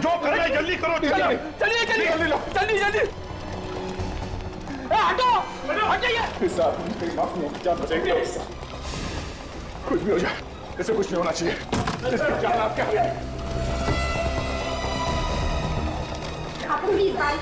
जो करना है जल्दी करो। चलिए चलिए जल्दी जल्दी। हटो हट जाइए। साहब मेरी माफी है, जान बचाएंगे। कुछ भी हो जाए ऐसे कुछ नहीं होना चाहिए। इसकी जान आप क्या करेंगे? प्लीज भाई।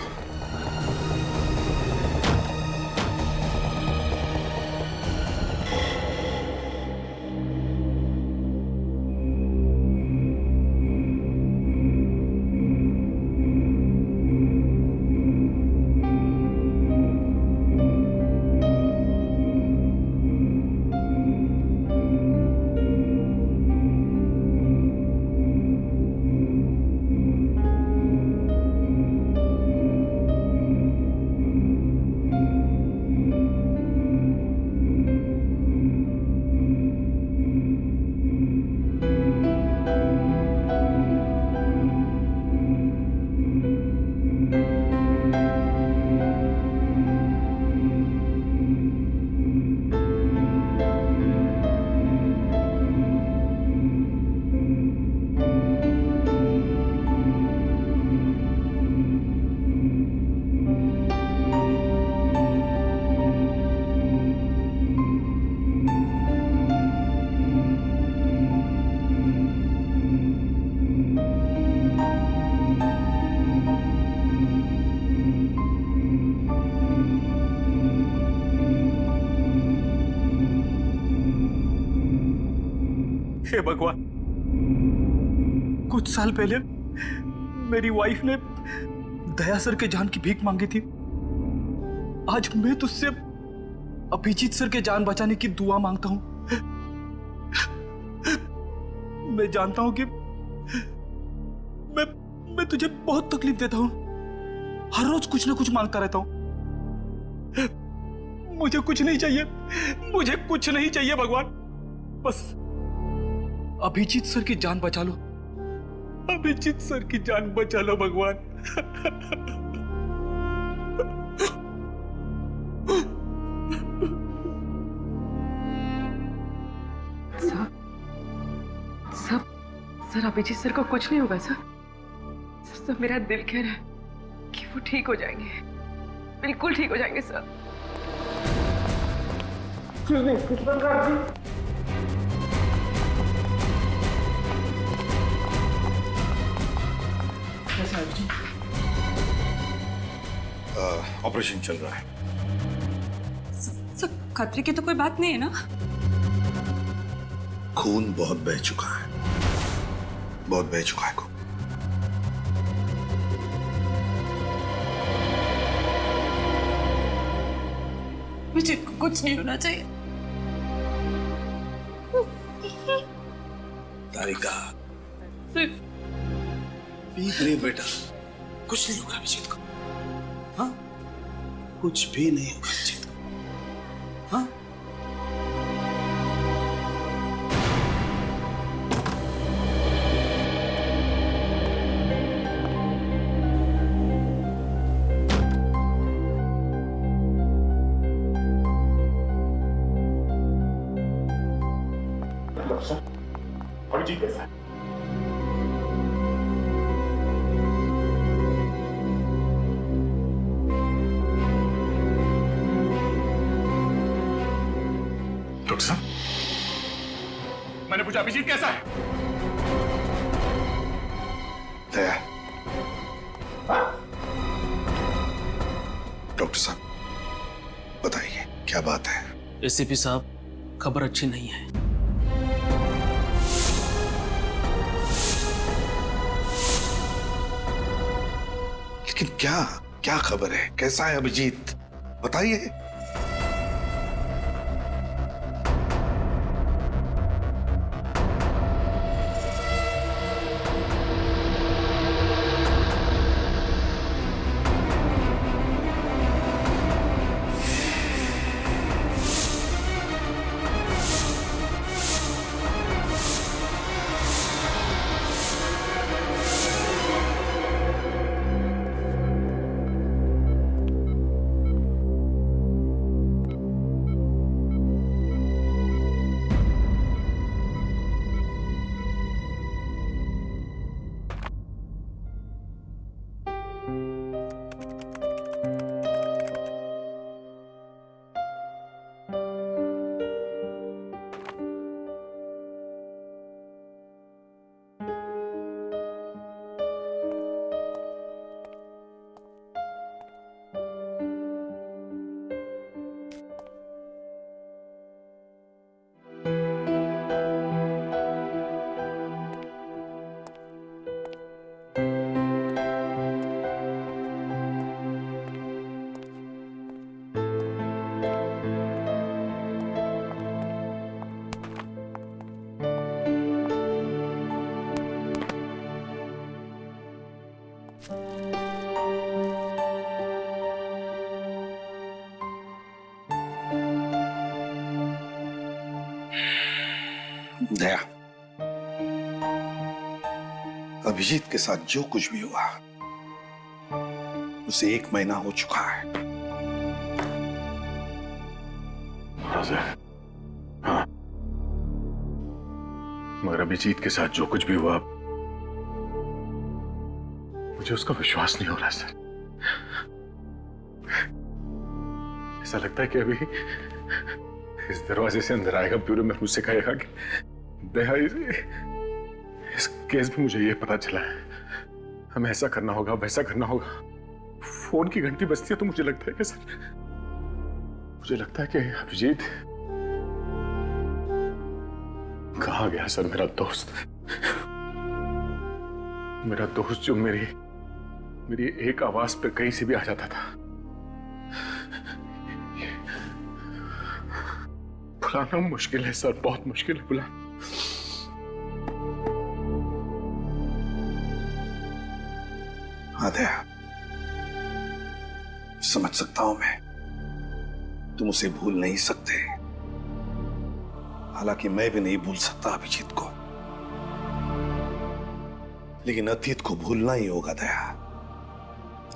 हे भगवान, कुछ साल पहले मेरी वाइफ ने दया सर के जान की भीख मांगी थी। आज मैं तुझसे अभिजीत सर के जान बचाने की दुआ मांगता हूं। मैं जानता हूं कि मैं तुझे बहुत तकलीफ देता हूं। हर रोज कुछ ना कुछ मांगता रहता हूं। मुझे कुछ नहीं चाहिए, मुझे कुछ नहीं चाहिए भगवान। बस अभिजीत सर की जान बचा लो, अभिजीत सर की जान बचा लो भगवान। सर अभिजीत सर को कुछ नहीं होगा सर। सर मेरा दिल कह रहा है कि वो ठीक हो जाएंगे, बिल्कुल ठीक हो जाएंगे सर। ऑपरेशन चल रहा है। सर खतरे की तो कोई बात नहीं है ना? खून बहुत बह चुका है, बहुत बह चुका है खून। मुझे कुछ नहीं होना चाहिए। तारिका बी ब्रेव बेटा, कुछ नहीं होगा अभिजीत को। हाँ, कुछ भी नहीं होगा अभिजीत को। हाँ, अभिजीत कैसा है? डॉक्टर साहब, मैंने पूछा अभिजीत कैसा है? दया, डॉक्टर साहब बताइए क्या बात है? एसीपी साहब, खबर अच्छी नहीं है। लेकिन क्या क्या खबर है? कैसा है अभिजीत, बताइए। दया, अभिजीत के साथ जो कुछ भी हुआ उसे 1 महीना हो चुका है। हाँ, मगर अभिजीत के साथ जो कुछ भी हुआ मुझे उसका विश्वास नहीं हो रहा सर। ऐसा लगता है कि अभी इस दरवाजे से अंदर आएगा ब्यूरो में, मुझसे कहेगा कि दया, इस केस में मुझे ये पता चला है, हमें ऐसा करना होगा, वैसा करना होगा। फोन की घंटी बजती है तो मुझे लगता है कि सर, मुझे लगता है कि अभिजीत कहाँ गया सर, मेरा दोस्त जो मेरी एक आवाज पे कहीं से भी आ जाता था। बुलाना मुश्किल है सर, बहुत मुश्किल है बुलाना। हाँ दया, समझ सकता हूं मैं, तुम उसे भूल नहीं सकते। हालांकि मैं भी नहीं भूल सकता अभिजीत को, लेकिन अतीत को भूलना ही होगा दया,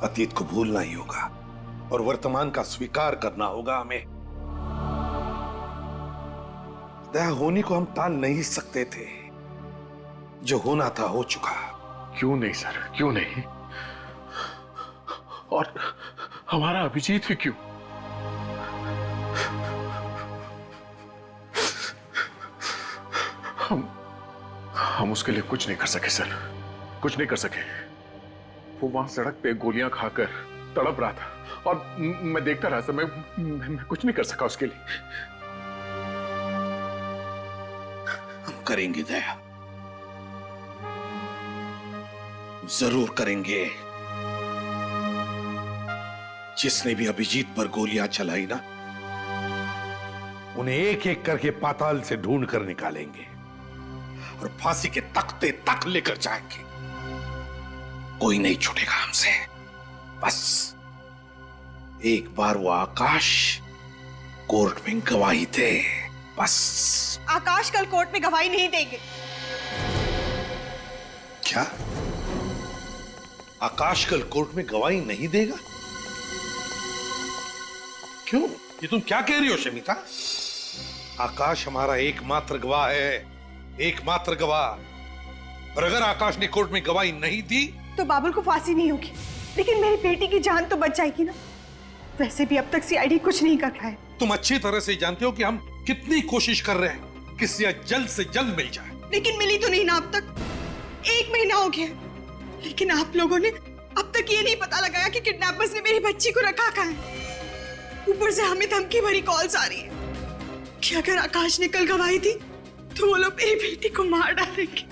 अतीत को भूलना ही होगा और वर्तमान का स्वीकार करना होगा हमें। दया, होने को हम टाल नहीं सकते थे, जो होना था हो चुका। क्यों नहीं सर, क्यों नहीं? और हमारा अभिजीत ही क्यों? हम उसके लिए कुछ नहीं कर सके सर, कुछ नहीं कर सके। वो वहां सड़क पे गोलियां खाकर तड़प रहा था और मैं देखता रहा सर, मैं कुछ नहीं कर सका उसके लिए। हम करेंगे दया, जरूर करेंगे। जिसने भी अभिजीत पर गोलियां चलाई ना, उन्हें एक एक करके पाताल से ढूंढ कर निकालेंगे और फांसी के तख्ते तक लेकर जाएंगे। कोई नहीं छूटेगा हमसे। बस एक बार वो आकाश कोर्ट में गवाही दे, बस। आकाश कल कोर्ट में गवाही नहीं देंगे। क्या? आकाश कल कोर्ट में गवाही नहीं देगा? क्यों? ये तुम क्या कह रही हो शमिता? आकाश हमारा एकमात्र गवाह है, एकमात्र गवाह। और अगर आकाश ने कोर्ट में गवाही नहीं दी तो बाबुल को फांसी नहीं होगी, लेकिन मेरी बेटी की जान तो बच जाएगी ना। वैसे भी अब तक सीआईडी कुछ नहीं कर रहा है। तुम अच्छी तरह से जानते हो कि हम कितनी कोशिश कर रहे हैं कि सिया जल्द से जल्द मिल जाए, लेकिन मिली तो नहीं ना अब तक। 1 महीना हो गया, लेकिन आप लोगों ने अब तक ये नहीं पता लगाया कि किडनैपर्स ने मेरी बच्ची को रखा कहाँ है। ऊपर से हमें धमकी भरी कॉल्स आ रही है कि अगर आकाश ने कल गवाही दी तो वो लोग मेरी बेटी को मार डालेंगे।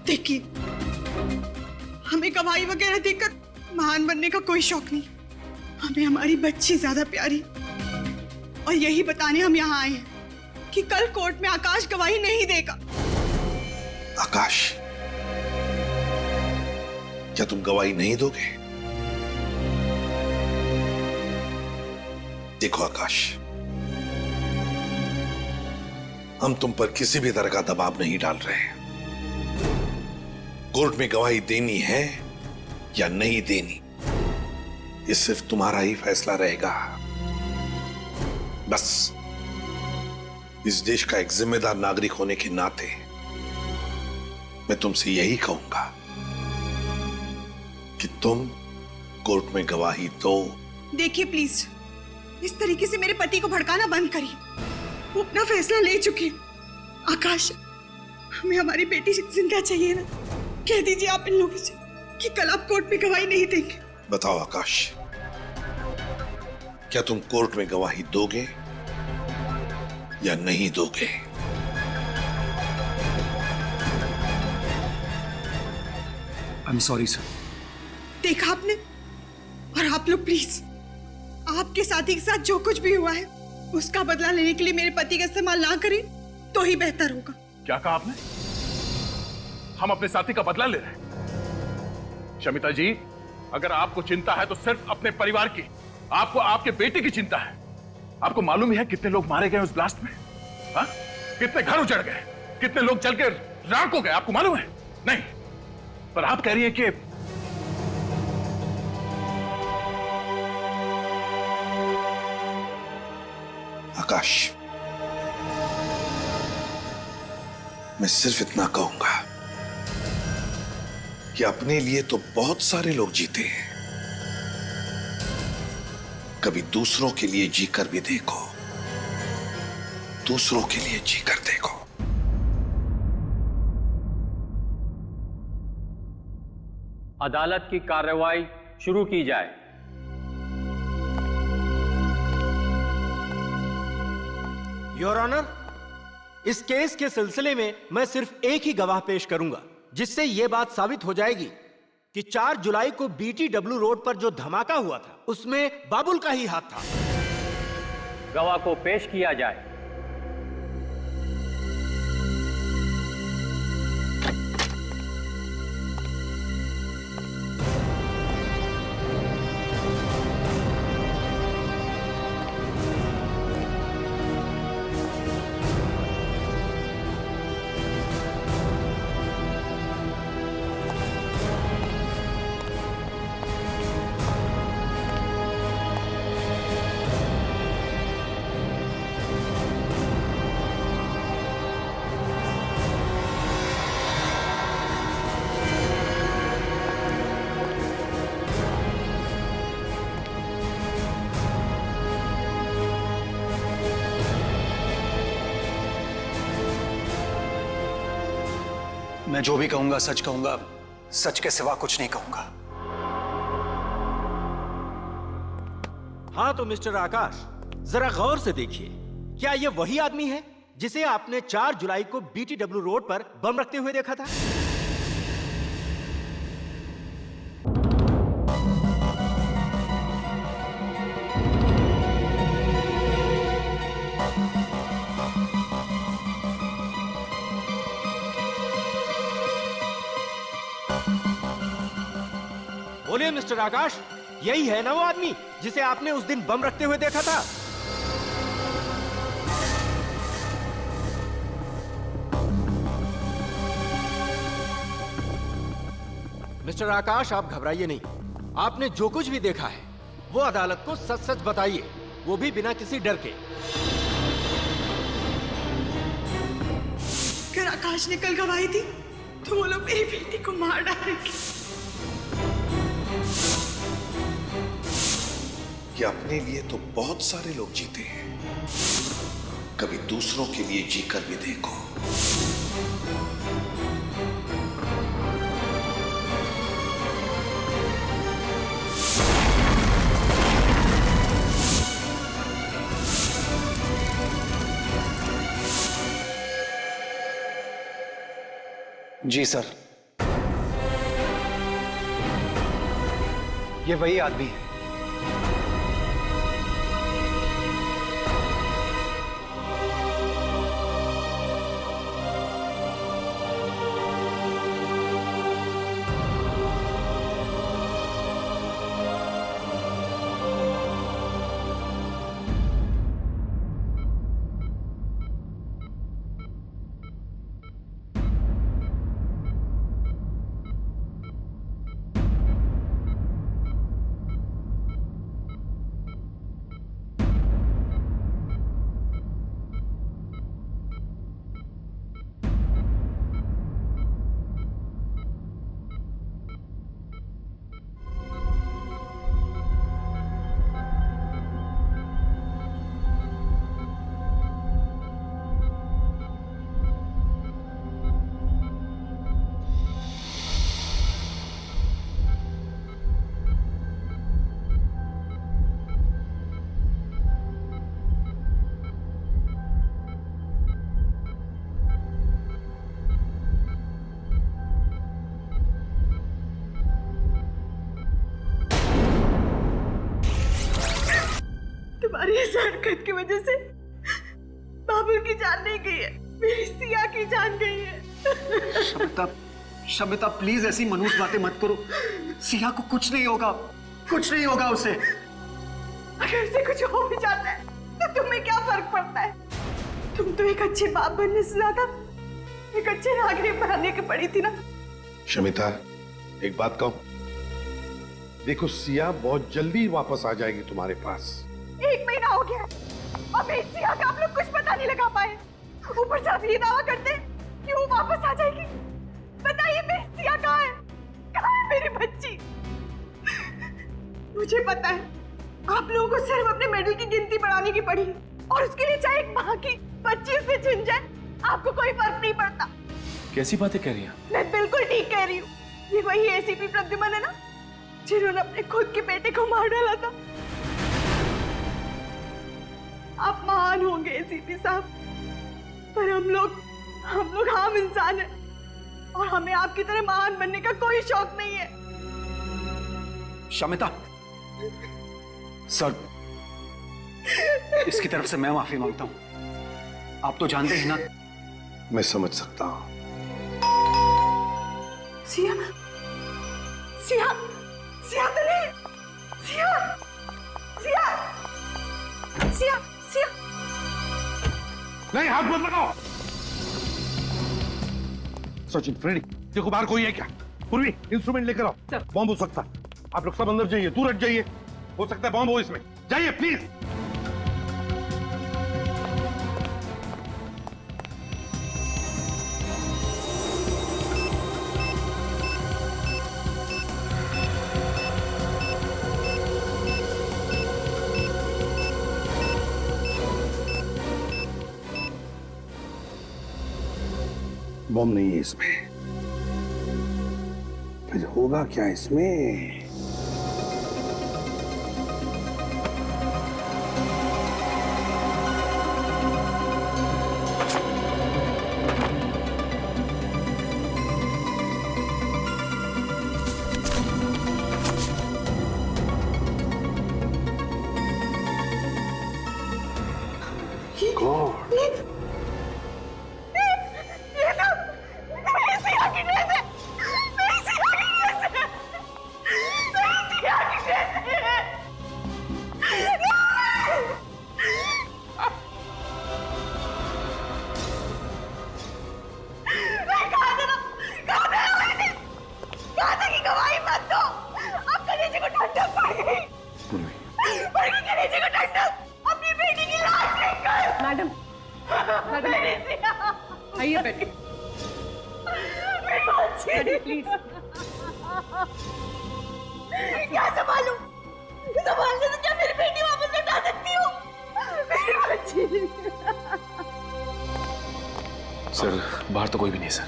देखिए, हमें गवाही वगैरह देकर महान बनने का कोई शौक नहीं, हमें हमारी बच्ची ज्यादा प्यारी। और यही बताने हम यहाँ आए हैं कि कल कोर्ट में आकाश गवाही नहीं देगा। आकाश, क्या तुम गवाही नहीं दोगे? देखो आकाश, हम तुम पर किसी भी तरह का दबाव नहीं डाल रहे हैं। कोर्ट में गवाही देनी है या नहीं देनी, ये सिर्फ तुम्हारा ही फैसला रहेगा। बस इस देश का एक जिम्मेदार नागरिक होने के नाते मैं तुमसे यही कहूंगा कि तुम कोर्ट में गवाही दो। देखिए प्लीज, इस तरीके से मेरे पति को भड़काना बंद करिए। वो अपना फैसला ले चुके हैं। आकाश, हमें हमारी बेटी जिंदा चाहिए ना। कह दीजिए आप इन लोगों से कि कल आप कोर्ट में गवाही नहीं देंगे। बताओ आकाश, क्या तुम कोर्ट में गवाही दोगे या नहीं दोगे? I am sorry sir. देखा आपने? और आप लोग प्लीज, आपके साथी के साथ जो कुछ भी हुआ है उसका बदला लेने के लिए मेरे पति का इस्तेमाल ना करें तो ही बेहतर होगा। क्या कहा आपने? हम अपने साथी का बदला ले रहे हैं? शमिता जी, अगर आपको चिंता है तो सिर्फ अपने परिवार की, आपको आपके बेटे की चिंता है। आपको मालूम ही है कितने लोग मारे गए उस ब्लास्ट में? हाँ? कितने घर उजड़ गए, कितने लोग जल के राख हो गए, आपको मालूम है? नहीं, पर आप कह रही हैं कि आकाश, मैं सिर्फ इतना कहूंगा कि अपने लिए तो बहुत सारे लोग जीते हैं, कभी दूसरों के लिए जीकर भी देखो, दूसरों के लिए जीकर देखो। अदालत की कार्रवाई शुरू की जाए। योर ऑनर, इस केस के सिलसिले में मैं सिर्फ एक ही गवाह पेश करूंगा, जिससे यह बात साबित हो जाएगी कि 4 जुलाई को BTW रोड पर जो धमाका हुआ था उसमें बाबुल का ही हाथ था। गवाह को पेश किया जाए। मैं जो भी कहूंगा सच कहूंगा, सच के सिवा कुछ नहीं कहूंगा। हाँ तो मिस्टर आकाश, जरा गौर से देखिए, क्या यह वही आदमी है जिसे आपने 4 जुलाई को BTW रोड पर बम रखते हुए देखा था? बोलिए मिस्टर आकाश, यही है ना वो आदमी जिसे आपने उस दिन बम रखते हुए देखा था? मिस्टर आकाश, आप घबराइए नहीं। आपने जो कुछ भी देखा है वो अदालत को सच सच बताइए, वो भी बिना किसी डर के। अगर आकाश ने कल गवाही दी तो वो लोग मेरी बेटी को मार डालेंगे। कि अपने लिए तो बहुत सारे लोग जीते हैं, कभी दूसरों के लिए जीकर भी देखो। जी सर, ये वही आदमी है। तुम्हारी इस हरकत की वजह से बाबुल की जान नहीं गई है, मेरी सिया की जान गई है। शमिता, शमिता प्लीज ऐसी मनहूस बातें मत करो। सिया को कुछ नहीं होगा, कुछ नहीं होगा उसे। अगर उसे कुछ हो भी जाता है तो तुम्हें क्या फर्क पड़ता है? तुम तो एक अच्छे बाप बनने से ज्यादा एक अच्छे नागरिक बनने की पड़ी थी ना। शमिता, एक बात कहूं, देखो सिया बहुत जल्दी वापस आ जाएगी तुम्हारे पास। 1 महीना हो गया और मेरी सिया का आप लोग कुछ पता नहीं लगा पाए। ऊपर से आप ये दावा करते हैं कि वो वापस आ जाएगी। बताइए मेरी सिया कहाँ है? कहाँ है मेरी बच्ची? मुझे पता है आप लोगों को सिर्फ अपने मेडल की गिनती बढ़ाने की पड़ी और उसके लिए चाहे एक माँ की बच्ची से छिन जाए आपको कोई फर्क नहीं पड़ता। कैसी बातें कह रही हैं? मैं बिल्कुल ठीक कह रही हूँ। ये वही एसीपी प्रद्युमन है ना जिन्होंने अपने खुद के बेटे को मार डाला था। आप महान होंगे एसीपी साहब, पर हम लोग आम इंसान हैं और हमें आपकी तरह महान बनने का कोई शौक नहीं है। शमिता, सर, इसकी तरफ से मैं माफी मांगता हूं। आप तो जानते हैं ना। मैं समझ सकता हूं। सिया, सिया, सिया तो नहीं, सिया, सिया, सिया, सिया। नहीं, हाथ मत लगाओ। सचिन, फ्रेडी, देखो बाहर कोई है क्या? पूर्वी, इंस्ट्रूमेंट लेकर आओ। बॉम्ब हो सकता है। आप लोग सब अंदर जाइए, दूर हट जाइए। हो सकता है बॉम्ब हो इसमें। जाइए प्लीज। बॉम्ब नहीं है इसमें। फिर होगा क्या इसमें? मैडम, आइए बैठिए। प्लीज। क्या संभालूं? संभालने से क्या मेरी बेटी वापस लौटा सकती हूँ? मेरी बच्ची। सर, बाहर तो कोई भी नहीं सर।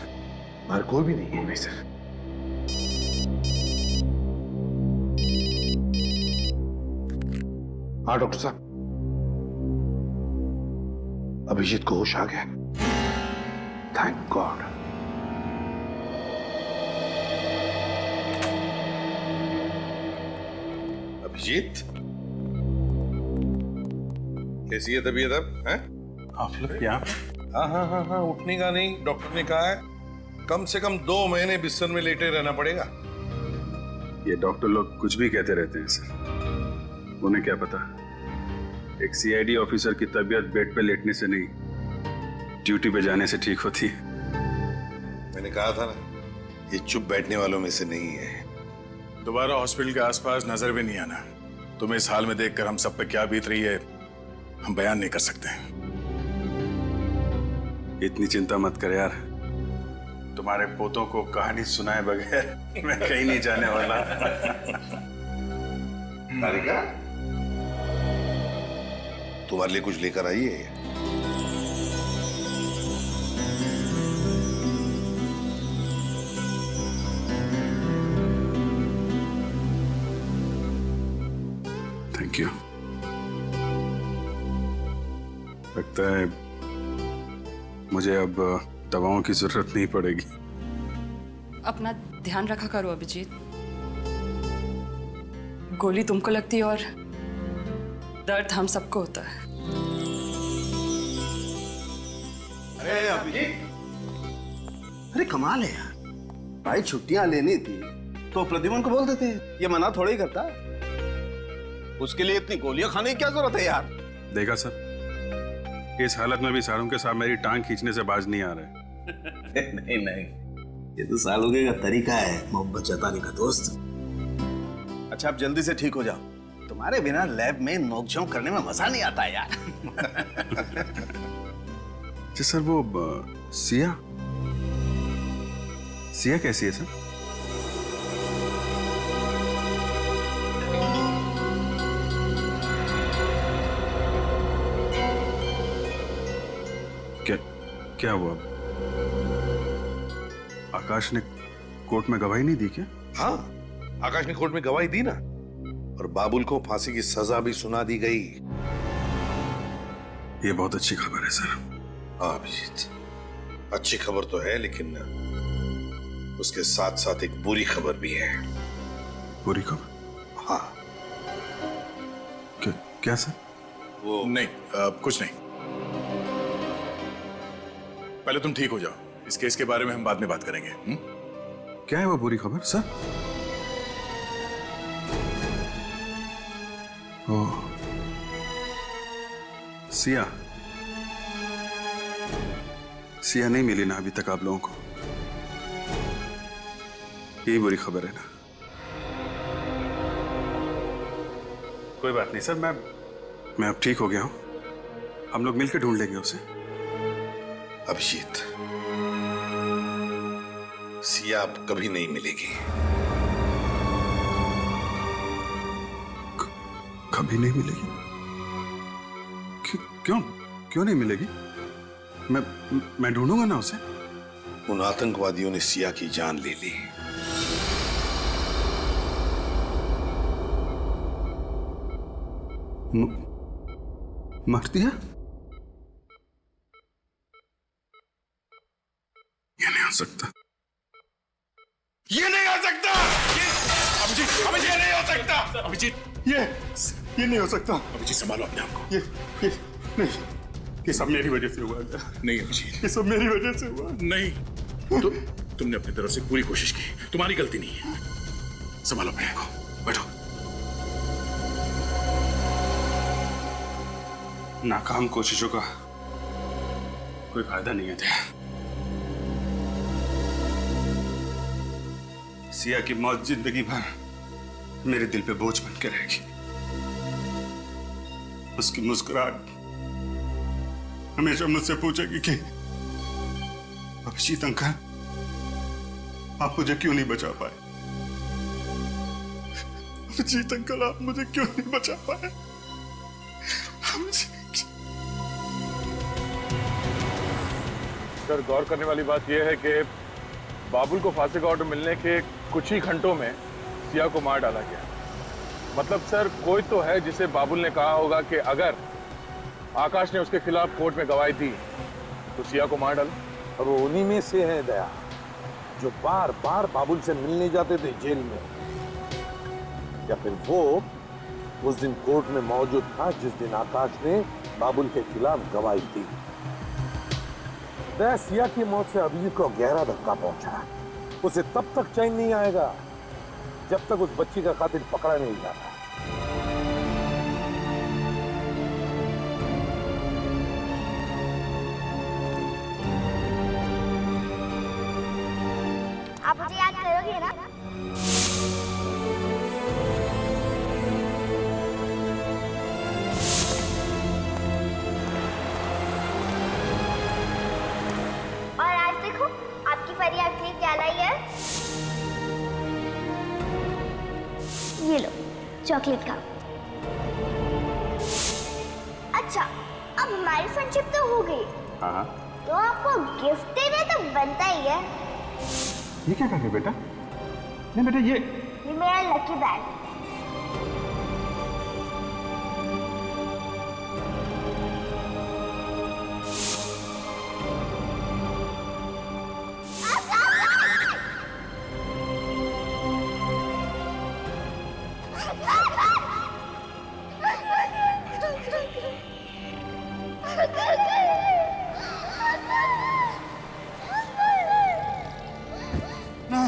बाहर कोई भी नहीं है? नहीं सर। हाँ डॉक्टर साहब, अभिजीत को होश आ गया। Thank God. अभिजीत, कैसी है तबीयत अब? हैं? आप लोग यहाँ? हाँ, उठने का नहीं। डॉक्टर ने कहा है कम से कम 2 महीने बिस्तर में लेटे रहना पड़ेगा। ये डॉक्टर लोग कुछ भी कहते रहते हैं सर। उन्हें क्या पता, एक सीआईडी ऑफिसर की तबीयत बेड पे लेटने से नहीं, ड्यूटी पे जाने से ठीक होती है। मैंने कहा था ना, ये चुप बैठने वालों में से नहीं है। दोबारा हॉस्पिटल के आसपास नजर भी नहीं आना। तुम्हें इस हाल में देखकर हम सब पे क्या बीत रही है हम बयान नहीं कर सकते। इतनी चिंता मत कर यार, तुम्हारे पोतों को कहानी सुनाए बगैर मैं कहीं नहीं जाने वाला। तारिका, तुम्हारे लिए कुछ लेकर आई है? Thank you. लगता है मुझे अब दवाओं की जरूरत नहीं पड़ेगी। अपना ध्यान रखा करो अभिजीत। गोली तुमको लगती है और दर्द हम सबको होता है। अरे अभिजीत, अरे कमाल है यार, भाई छुट्टियां लेनी थी तो प्रद्युमन को बोल देते, ये मना थोड़ा ही करता है। उसके लिए इतनी गोलियां खाने की क्या जरूरत है यार? देखा सर, इस हालत में भी सारों के साथ मेरी टांग खींचने से बाज नहीं आ रहे। नहीं नहीं, ये तो सालोगे का तरीका है मोहब्बत जताने का दोस्त। अच्छा आप जल्दी से ठीक हो जाओ, तुम्हारे बिना लैब में नोकझोंक करने में मजा नहीं आता यार। जी सर, वो सिया कैसी है सर? क्या हुआ? आकाश ने कोर्ट में गवाही नहीं दी क्या? हाँ, आकाश ने कोर्ट में गवाही दी ना, और बाबुल को फांसी की सजा भी सुना दी गई। ये बहुत अच्छी खबर है सर। हाँ अभिजीत, अच्छी खबर तो है, लेकिन उसके साथ साथ एक बुरी खबर भी है। बुरी खबर? हाँ। क्या सर? वो नहीं, कुछ नहीं। पहले तुम ठीक हो जाओ, इस केस के बारे में हम बाद में बात करेंगे। क्या है वो बुरी खबर सर? ओह, सिया नहीं मिली ना अभी तक आप लोगों को? यही बुरी खबर है ना? कोई बात नहीं सर, मैं अब ठीक हो गया हूं। हम लोग मिलकर ढूंढ लेंगे उसे। अभिजीत, सिया अब कभी नहीं मिलेगी। कभी नहीं मिलेगी? क्यों नहीं मिलेगी? मैं ढूंढूंगा ना उसे। उन आतंकवादियों ने सिया की जान ले ली। मार दिया? ये नहीं हो सकता, ये नहीं हो सकता। अभिजीत, ये नहीं हो सकता। अभिजीत, ये नहीं हो सकता। अभिजीत संभालो अपने आप को। ये नहीं, ये सब मेरी वजह से हुआ। नहीं अभिजीत, ये सब मेरी वजह से हुआ। नहीं, तुमने अपनी तरफ से पूरी कोशिश की, तुम्हारी गलती नहीं है। संभालो अपने आप को, बैठो। नाकाम कोशिशों का कोई फायदा नहीं है। सिया की मौत जिंदगी भर मेरे दिल पे बोझ बन के रहेगी। उसकी मुस्कुराहट हमेशा मुझसे पूछेगी कि अभिजीत अंकल, आप मुझे क्यों नहीं बचा पाए? अभिजीत अंकल, आप मुझे क्यों नहीं बचा पाए? सर, गौर करने वाली बात यह है कि बाबुल को फांसी का ऑर्डर मिलने के कुछ ही घंटों में सिया को मार डाला गया। मतलब सर, कोई तो है जिसे बाबुल ने कहा होगा कि अगर आकाश ने उसके खिलाफ कोर्ट में गवाही दी तो सिया को मार डालो। और वो उन्हीं में से है दया, जो बार बार बाबुल से मिलने जाते थे जेल में, या फिर वो उस दिन कोर्ट में मौजूद था जिस दिन आकाश ने बाबुल के खिलाफ गवाही दी। दया, सिया की मौत से अभिजीत को गहरा धक्का पहुंचा। उसे तब तक चैन नहीं आएगा जब तक उस बच्ची का कातिल पकड़ा नहीं जाता। आप मुझे याद करोगे ना? और आज देखो, आपकी परी आपके लिए क्या लाई है। ये लो, चॉकलेट खाओ। अच्छा, अब हमारी फ्रेंडशिप तो हो गई। हाँ, तो आपको गिफ्ट देना तो बनता ही है। ये क्या कर रहे बेटा? नहीं बेटा, ये मेरा लकी बैग। No!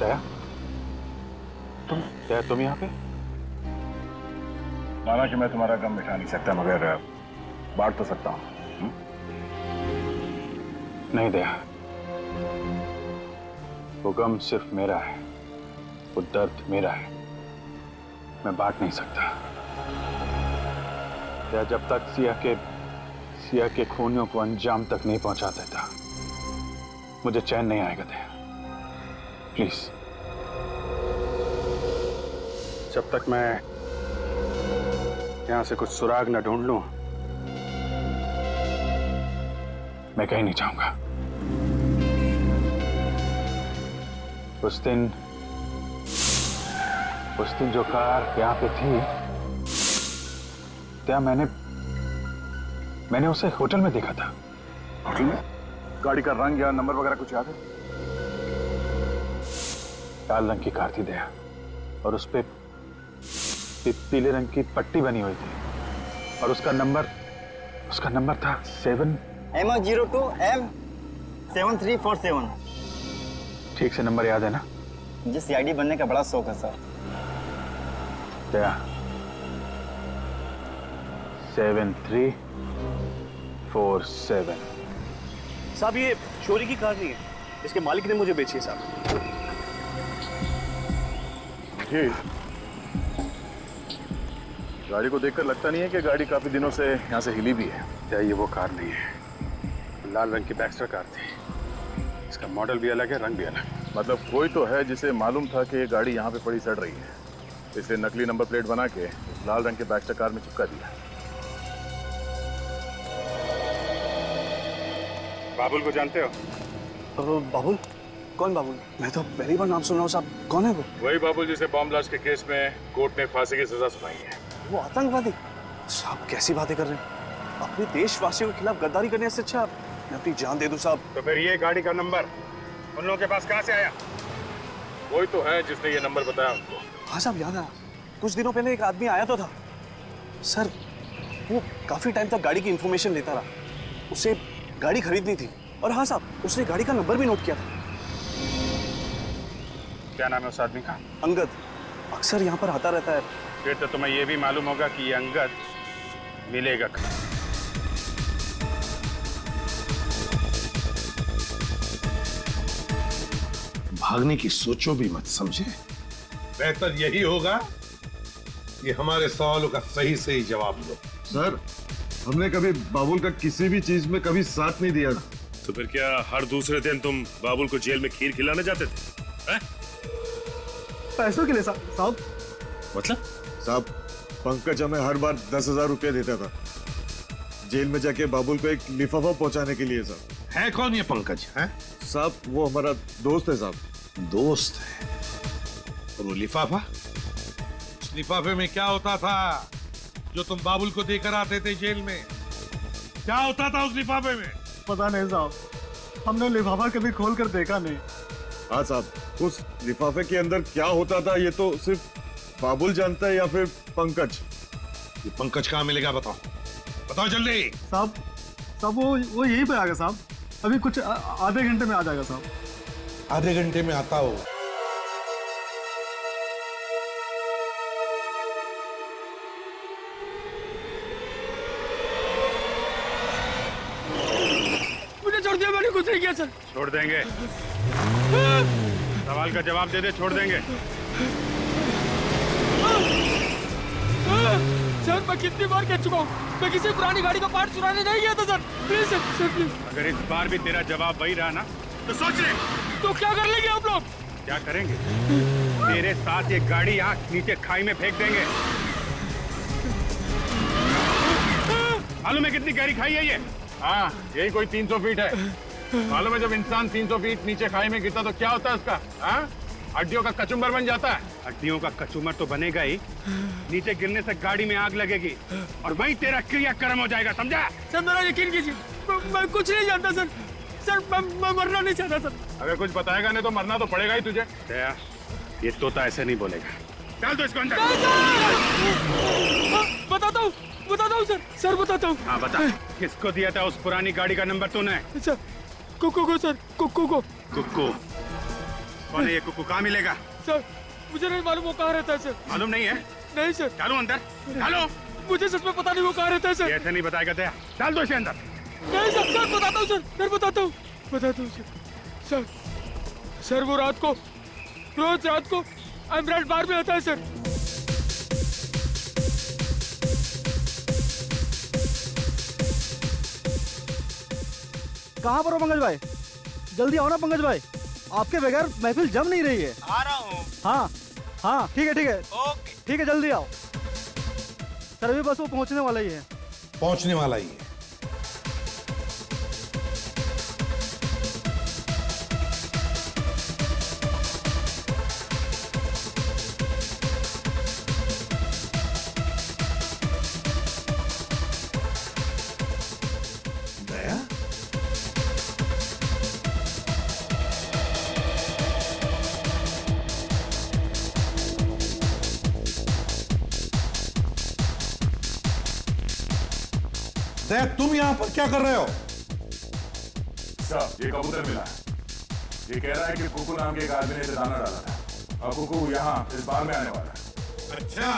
दया, तुम यहाँ पे? माना कि मैं तुम्हारा गम मिटा नहीं सकता, मगर बांट तो सकता हूँ। नहीं दया, वो गम सिर्फ मेरा है, वो दर्द मेरा है, मैं बांट नहीं सकता। दया, जब तक सिया के खूनियों को अंजाम तक नहीं पहुंचा देता, मुझे चैन नहीं आएगा दया। प्लीज, जब तक मैं यहां से कुछ सुराग न ढूंढ लूं, मैं कहीं नहीं जाऊंगा। उस दिन जो कार यहां पे थी, क्या मैंने उसे होटल में देखा था। होटल में? गाड़ी का रंग या नंबर वगैरह कुछ याद है? लाल रंग की कार थी दया, और उस पे पीले रंग की पट्टी बनी हुई थी, और उसका नंबर था 7 M02M7347। ठीक से नंबर याद है ना? मुझे सीआईडी बनने का बड़ा शौक है सर। दया, 7347। साहब ये चोरी की कार नहीं है, इसके मालिक ने मुझे बेची है साहब। जी, गाड़ी को देखकर लगता नहीं है कि गाड़ी काफी दिनों से यहाँ से हिली भी है। क्या ये वो कार नहीं है? लाल रंग की बैक्स्टर कार थी, इसका मॉडल भी अलग है, रंग भी अलग। मतलब कोई तो है जिसे मालूम था कि ये गाड़ी यहाँ पे पड़ी सड़ रही है, इसे नकली नंबर प्लेट बना के लाल रंग के बैक्स्टर कार में चिपका दिया। बाबुल को जानते हो? बाबुल? कौन बाबुल? मैं तो पहली बार नाम सुन रहा हूँ साहब। कौन है वो? वही बाबुल जिसे बॉम्ब ब्लास्ट के केस में कोर्ट ने फांसी की सजा सुनाई है। वो आतंकवादी? साहब कैसी बातें कर रहे हैं? अपने देशवासियों के खिलाफ गद्दारी करने से अच्छा मैं अपनी जान दे दूं साहब। तो फिर ये गाड़ी का नंबर उन लोगों के पास कहाँ से आया? कोई तो है जिसने ये नंबर बताया उनको। हाँ साहब, याद आया। कुछ दिनों पहले एक आदमी आया तो था सर, वो काफी टाइम तक गाड़ी की इंफॉर्मेशन लेता रहा, उसे गाड़ी खरीदनी थी, और हाँ साहब, उसने गाड़ी का नंबर भी नोट किया था। क्या नाम है उस आदमी का? अंगद, अक्सर यहाँ पर आता रहता है। फिर तो तुम्हें यह भी मालूम होगा कि ये अंगद मिलेगा। भागने की सोचो भी मत, समझे? बेहतर यही होगा कि हमारे सवालों का सही जवाब दो। सर, हमने कभी बाबुल का किसी भी चीज में कभी साथ नहीं दिया। तो फिर क्या हर दूसरे दिन तुम बाबुल को जेल में खीर खिलाने जाते थे? हैं? पैसों के लिए साहब। मतलब? साहब, पंकज हमें हर बार 10,000 रुपया देता था जेल में जाके बाबुल को एक लिफाफा पहुंचाने के लिए। साहब, है कौन ये पंकज? है साहब, वो हमारा दोस्त है साहब। दोस्त है? और वो लिफाफा? उस लिफाफे में क्या होता था जो तुम बाबुल को देकर आते थे जेल में? क्या होता था उस लिफाफे में? पता नहीं साहब, हमने लिफाफा कभी खोल कर देखा नहीं। हाँ साहब, उस लिफाफे के अंदर क्या होता था ये तो सिर्फ बाबुल जानता है, या फिर पंकज। ये पंकज कहाँ मिलेगा? बताओ जल्दी। साहब वो यहीं पे आ गया साहब, अभी कुछ आधे घंटे में आ जाएगा साहब। आधे घंटे में आता हो? मुझे छोड़ दिया, मैंने कुछ नहीं किया सर। छोड़ देंगे? सवाल का जवाब दे दे, छोड़ देंगे। सर, मैं कितनी बार कह चुका हूँ, मैं किसी पुरानी गाड़ी का पार्ट चुराने नहीं गया था सर। Please sir please. अगर इस बार भी तेरा जवाब वही रहा ना, तो सोच ले। तो क्या कर लेंगे आप लोग? क्या करेंगे? तेरे साथ ये गाड़ी यहाँ नीचे खाई में फेंक देंगे। मालूम है कितनी गहरी खाई है ये? हाँ, यही कोई 300 फीट है। मालूम है जब इंसान 300 फीट नीचे खाई में गिरता तो क्या होता है उसका? हाँ, हड्डियों का कचुम्बर बन जाता है। हड्डियों का कचूमर तो बनेगा ही, नीचे गिरने से गाड़ी में आग लगेगी और वहीं तेरा क्रियाक्रम हो जाएगा, समझा? सर मेरा यकीन कीजिए, मैं कुछ नहीं जानता सर। सर मैं मरना नहीं चाहता सर। अगर कुछ बताएगा नहीं तो मरना तो पड़ेगा ही तुझे। दया, ये तोता ऐसे नहीं बोलेगा। चल तो इसको अंदर। बताता हूँ सर। सर बताता हूँ। हाँ बता, किसको दिया था उस पुरानी गाड़ी का नंबर तूने? सर, कुक्कू को सर, कुक्कू को। कुक्कू? कौन है ये कुकू? कहाँ मिलेगा? सर मुझे नहीं मालूम वो कहाँ रहता है सर। मालूम नहीं है? नहीं सर। डालो अंदर, डालो। मुझे सच में पता नहीं वो कहाँ रहता है सर। ऐसे नहीं बताएगा दया, डाल दो इसे अंदर। नहीं सर, सर बताता हूँ सर, फिर बताता हूँ सर। सर वो रात को, रोज रात को एमराल्ड बार में आता है सर। कहाँ पर हो पंकज भाई? जल्दी आओ ना पंकज भाई, आपके बगैर महफिल जम नहीं रही है। आ रहा हूँ। हाँ हाँ ठीक है ओके ठीक है, जल्दी आओ सर, अभी बस वो पहुंचने वाला ही है। पहुंचने वाला ही है। दया, तुम यहाँ पर क्या कर रहे हो? साहब, ये कबूतर मिला है। ये कह रहा है कि कुकू नाम के एक आदमी ने इसे दाना डाला था और कुकू यहाँ इस बार में आने वाला है। अच्छा,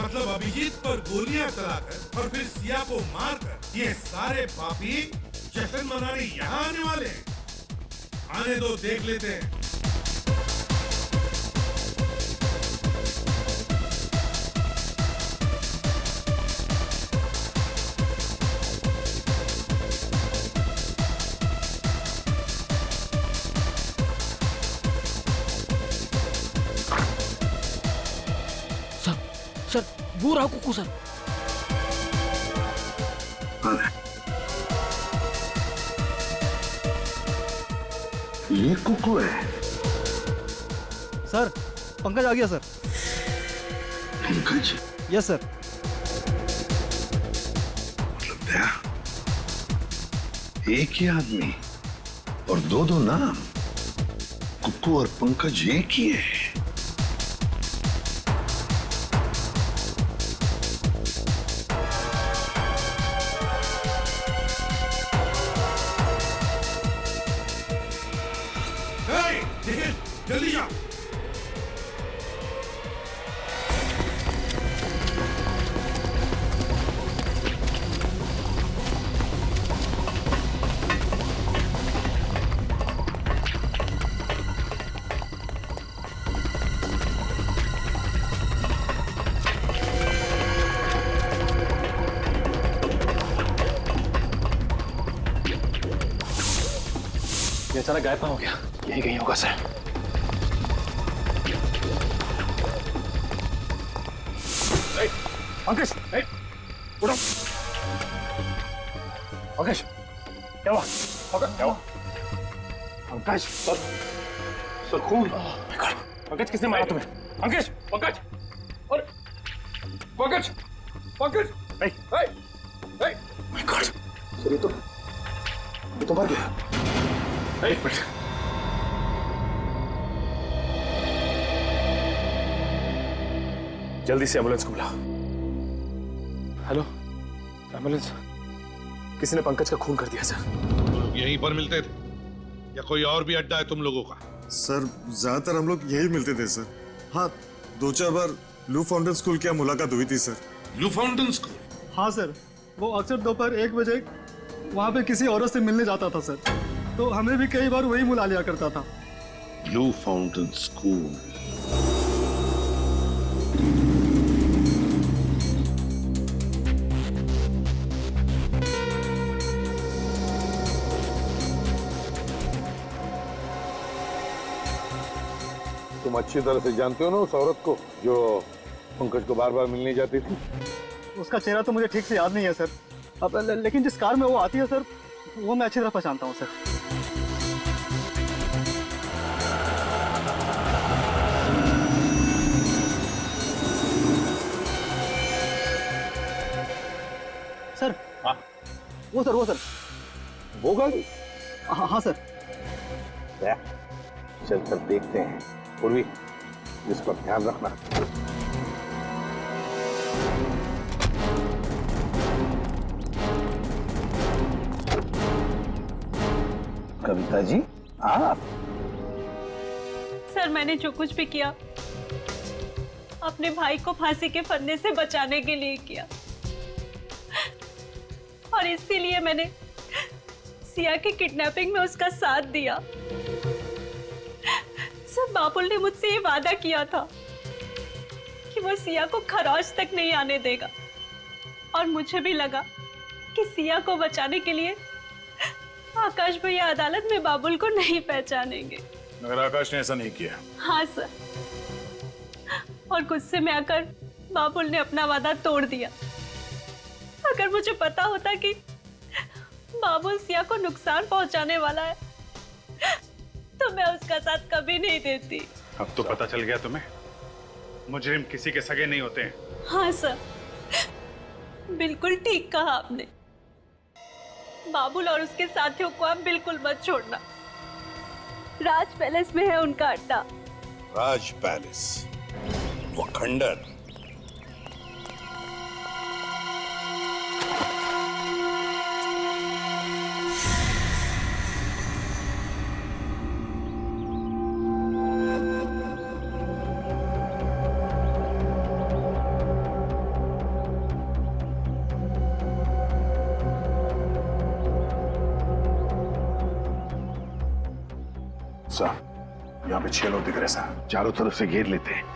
मतलब अभिजीत पर गोलियां चलाकर और फिर सिया को मारकर ये सारे पापी जश्न मनाने यहाँ आने वाले हैं। आने दो, देख लेते हैं। सर वो रहा कुकू सर। ये कुकू है सर। पंकज आ गया sir. Pankaj? Yes sir. Daya, एक ही आदमी और दो नाम, कुकू और पंकज एक ही है। जल्दी जाओ। ये अचानक गायब हो गया, यही कहीं होगा सर। अंकेश, उठो। अंकेश, क्या हुआ? क्या हुआ? अंकेश, सर खून। अंकेश, किसने मारा तुम्हें? अंकेश, पंकज, और Pankaj, Pankaj, my God, sir ये तो मर गया। एक मिनट, जल्दी से एम्बुलेंस को बुलाओ। Hello, ambulance. किसी ने पंकज का खून कर दिया सर। यहीं पर मिलते थे या कोई और भी अड्डा है तुम लोगों का? सर ज्यादातर हम लोग यही मिलते थे सर। हाँ, 2-4 बार लू फाउंटेन स्कूल की मुलाकात हुई थी सर। लू फाउंटेन स्कूल? हाँ सर, वो अक्सर दोपहर 1 बजे वहाँ पे किसी औरत से मिलने जाता था सर, तो हमें भी कई बार वही बुला लिया करता था। लू फाउंटेन स्कूल। तुम अच्छी तरह से जानते हो ना उस औरत को जो पंकज को बार बार मिलने जाती थी? उसका चेहरा तो मुझे ठीक से याद नहीं है सर, अब लेकिन जिस कार में वो आती है सर, वो मैं अच्छी तरह पहचानता हूँ सर। सर, हाँ, वो सर, वो गाड़ी? हाँ सर। चल कर देखते हैं। पूर्वी, इस पर ध्यान रखना। कविता जी, आप? सर मैंने जो कुछ भी किया अपने भाई को फांसी के फंदे से बचाने के लिए किया, और इसीलिए मैंने सिया की किडनैपिंग में उसका साथ दिया। सर बाबुल ने मुझसे ये वादा किया था कि वो सिया को खरोच तक नहीं आने देगा, और मुझे भी लगा कि सिया को बचाने के लिए आकाश भैया अदालत में बाबुल को नहीं पहचानेंगे। मगर आकाश ने ऐसा नहीं किया। हाँ सर, और गुस्से में आकर बाबुल ने अपना वादा तोड़ दिया। अगर मुझे पता होता कि बाबुल सिया को नुकसान पहुंचाने वाला है तो मैं उसका साथ कभी नहीं देती। अब तो पता चल गया तुम्हें, मुजरिम किसी के सगे नहीं होते हैं। हाँ सर, बिल्कुल ठीक कहा आपने। बाबुल और उसके साथियों को आप बिल्कुल मत छोड़ना। राज पैलेस में है उनका अड्डा। राज पैलेस, वो खंडर। साहब, यहाँ पे 6 लोग दिख रहे साहब, चारों तरफ से घेर लेते हैं।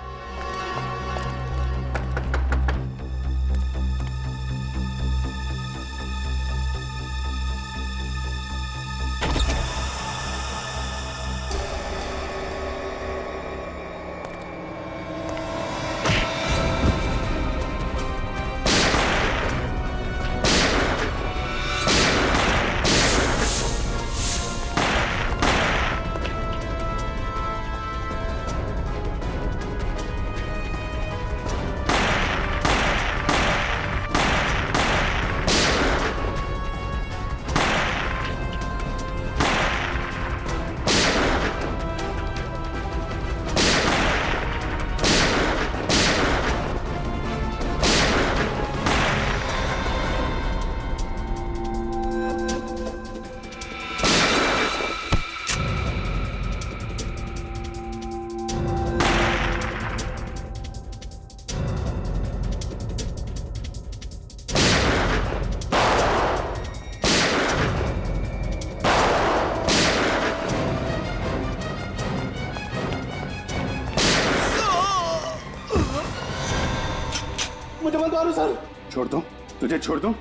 मुझे मत मारो सर। छोड़ दूं? तुझे छोड़ दूं?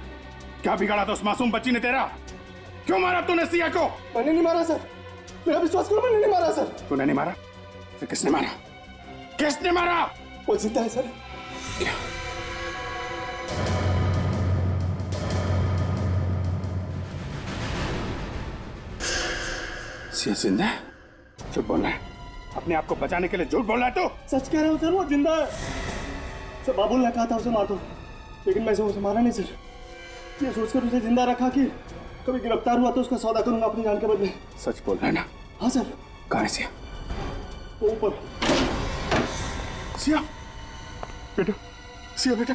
क्या बिगाड़ा था उस मासूम बच्ची ने तेरा? क्यों मारा तूने सिया को? मैंने नहीं मारा सर, मेरा विश्वास करो, मैंने नहीं मारा सर। तूने नहीं मारा? फिर किसने मारा? किसने मारा? वो जिंदा है सर। क्या? सिया जिंदा है? झूठ बोल रहा है, अपने आप को बचाने के लिए झूठ बोल रहा है तू? सच कह रहा हूँ सर, वो जिंदा है सर। बाबुल ने कहा था उसे मार दो, लेकिन मैं उसे मारा नहीं सर। ये सोचकर उसे जिंदा रखा कि कभी गिरफ्तार हुआ तो उसका सौदा करूंगा अपनी जान के बदले। सच बोल रहा है ना? हाँ सर। कहाँ है सिया? वो ऊपर। सिया बेटा, सिया बेटा।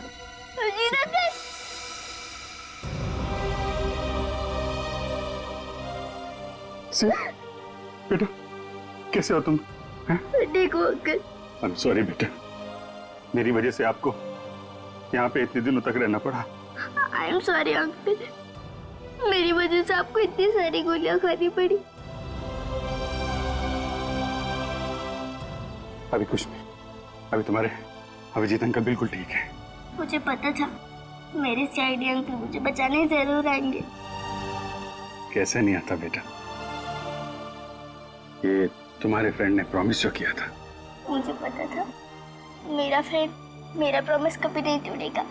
सिया बेटा, कैसे हो तुम? ठीक हो अंकल। आई एम सॉरी बेटा, मेरी वजह से आपको यहाँ पे इतने दिनों तक रहना पड़ा। आई एम सॉरी अंकल, मेरी वजह से आपको इतनी सारी गोलियां खानी पड़ी। अभी कुछ नहीं, अभी तुम्हारे अभिजीत अंकल बिल्कुल ठीक है। मुझे पता था मेरे सीआईडी अंकल मुझे बचाने जरूर आएंगे। कैसे नहीं आता बेटा, ये तुम्हारे फ्रेंड ने प्रॉमिस जो किया था। मुझे पता था मेरा फ्रेंड मेरा प्रॉमिस कभी नहीं तोड़ेगा।